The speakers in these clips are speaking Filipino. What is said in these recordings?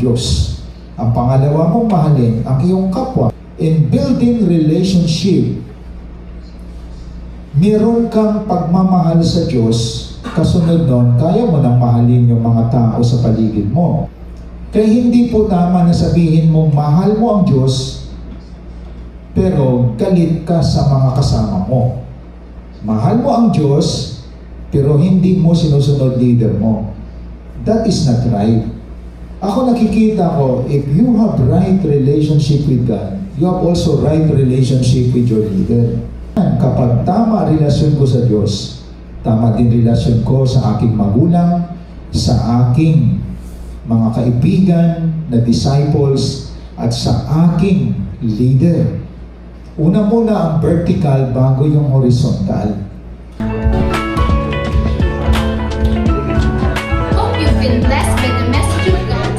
Diyos. Ang pangalawa mong mahalin ang iyong kapwa. In building relationship, meron kang pagmamahal sa Diyos, kasunod nun, kaya mo nang mahalin yung mga tao sa paligid mo. Kaya hindi po tama na sabihin mong mahal mo ang Diyos, pero galit ka sa mga kasama mo. Mahal mo ang Diyos, pero hindi mo sinusunod leader mo. That is not right. Ako nakikita ko, if you have right relationship with God, you have also right relationship with your leader. Kapag tama relasyon ko sa Diyos, tama din relasyon ko sa aking magulang, sa aking mga kaibigan na disciples, at sa aking leader. Una muna ang vertical bago yung horizontal. Hope you've been blessed by the message of God.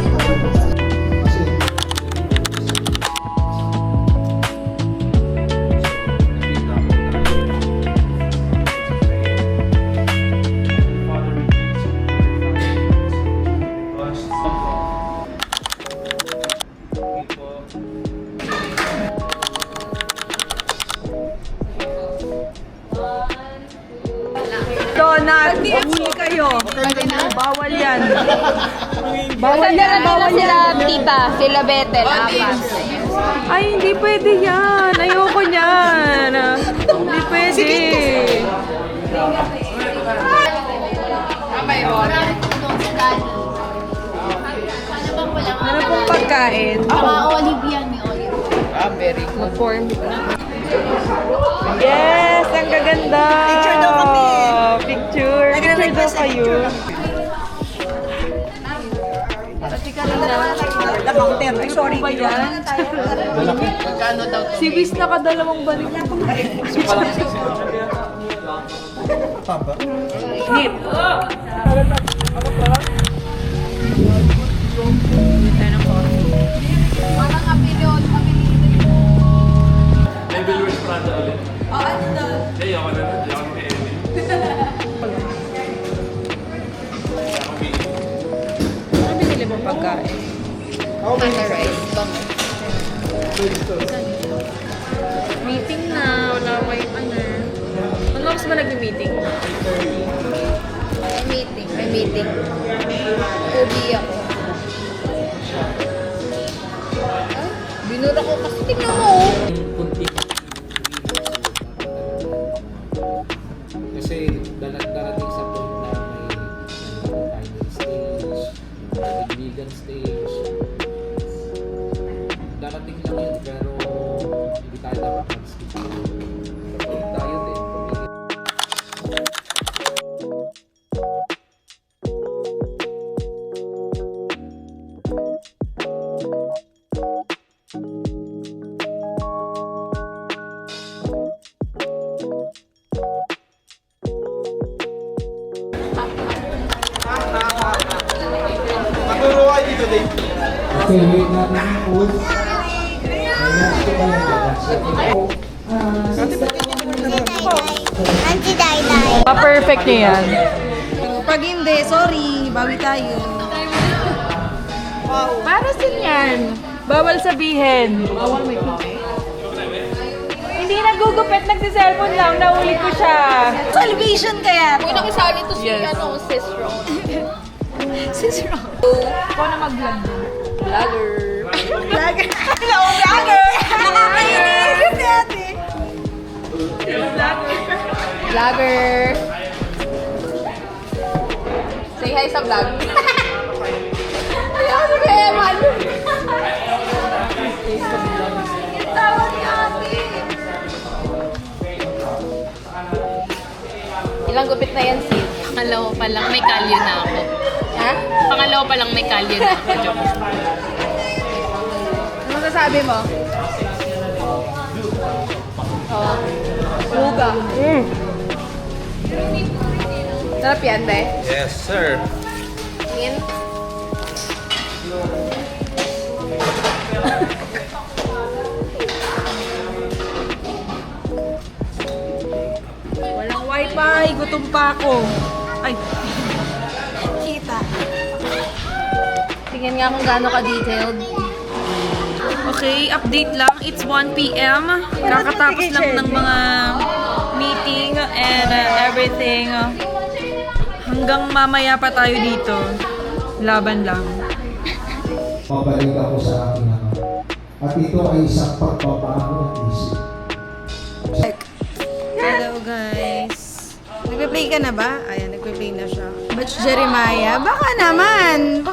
Donut, huli kayo. Bawal yan. Bawal yan, bawal Sila yan. tita, sila Bethel, apat. Ay, hindi pwede yan. Ayoko niyan. Hindi pwede. Ano pong pagkain? Olive yan, may olive. Very good. Form. Yes, ang gaganda. Picture daw kami. Picture. Picture daw kayo. The mountain. Ay, sorry. Ba yan? Si Wiz nakadalawang balik. Nip. Parang apelyon, May viewers Prada ulit. ano na? Hey, ako na. Hindi ako kay Emily. Ano binili mong pagkain? Panda rice, bango. Meeting na. Wala ko yung ano. Ano oras ba nag-meeting? May meeting. Ubi ako. Ay, binura ko kasi tingnan mo. Kasi darating sa point na may final stage, kaibigan stage. Darating lang yun, pero hindi tayo dapat mag-skip. Tayo din. Okay, wait natin yung food. Auntie Dai. Pa-perfect niya yan. Pag hindi, sorry, bawi tayo. Para sin yan. Bawal sabihin. Hindi nagugupit, nagsiselfone lang. Nahuli ko siya. Salvation kaya. Uy, nakisali to si, Yes. Sis Ron. Sis Ron. Ikaw na mag-vlog. Vlogger. Vlogger. Hello, vlogger. Nakakainis si ate. Vlogger. Say hi sa vlog. Ayaw si Kuya Eman. Tawag ni ate. Ilang gupit na yan, sis? Pangalawa pa lang, may kalyo na ako. Ha? Pangalawa pa lang, may kalyo na ako. Joke. Ano masasabi mo? Oh. Luga. Sarap yan, be? Yes, sir. Tingin? Walang wifi. Gutom pa ako. Ay. Kita. Sige Tingnan nga kung gaano ka-detailed. Okay, update lang. It's 1 p.m. Kakatapos lang ng mga meeting and everything. Hanggang mamaya pa tayo dito. Laban lang. Mabalik ako sa aking ama. At ito ay isang pagpapaano ng isip. Hello guys. Nagpe-play ka na ba? Ayan, nagpe-play na siya. Batch Jeremiah, baka naman.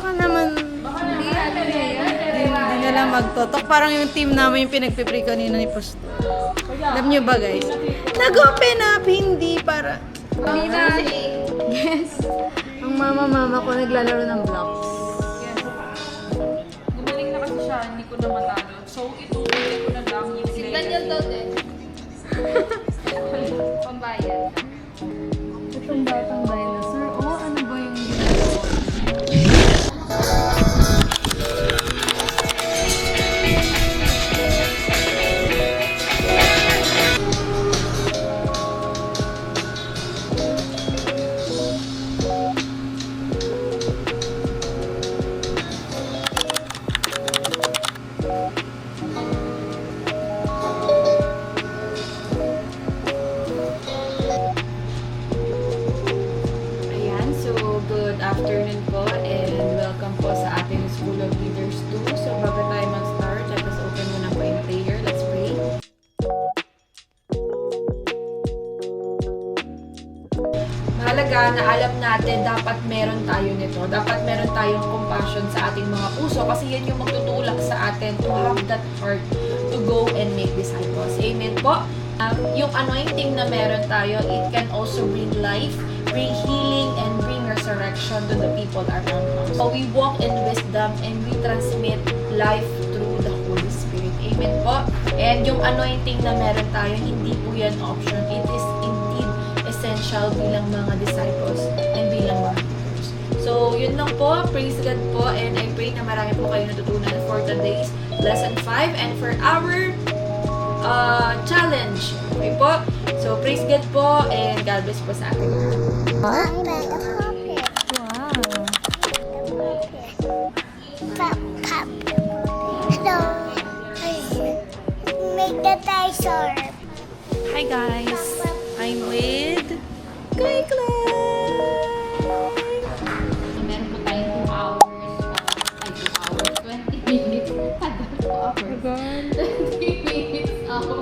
Hindi na lang magtotok. Parang yung team namin yung pinagpe-play kanina ni Pastor. Alam nyo ba guys? Nag-open up, hindi para... Hindi na. Yes. Ang mama ko naglalaro ng blocks. Gumaling na kasi siya, hindi ko na matalo. So, itutuloy ko na lang yung Si Daniel daw din. Pambayad. Itong batang dinosaur. Oh, ano ba yung ginagawa? Ayan, so good afternoon po and welcome po sa ating School of Leaders 2. So bago tayo mag-start, let us open muna po in prayer. Let's pray. Mahalaga na alam natin dapat meron tayo nito. Dapat meron tayong compassion sa ating mga puso kasi yan yung magtutulak sa atin to have that heart to go and make disciples. Amen po. Yung anointing na meron tayo, it can also bring life, bring healing, and bring resurrection to the people around us. So we walk in wisdom and we transmit life through the Holy Spirit. Amen po. And yung anointing na meron tayo, hindi po yan option. It is indeed essential bilang mga disciples and bilang mga leaders. So, yun lang po. Praise God po. And I pray na marami po kayo natutunan for today's lesson 5 and for our challenge. Okay po? So, praise God po and God bless po sa atin. Make the dinosaur. Hi guys! I'm with Clay Clay! Meron po tayong 2 hours. Ay, 2 hours. 20 minutes. Tagal po ako. 20 minutes ako.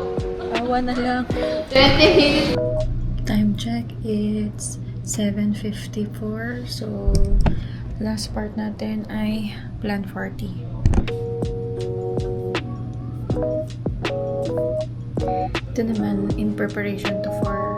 Awa na lang. 20 minutes. Time check, it's 7:54. So, last part natin ay Plan 40. Ito naman in preparation to for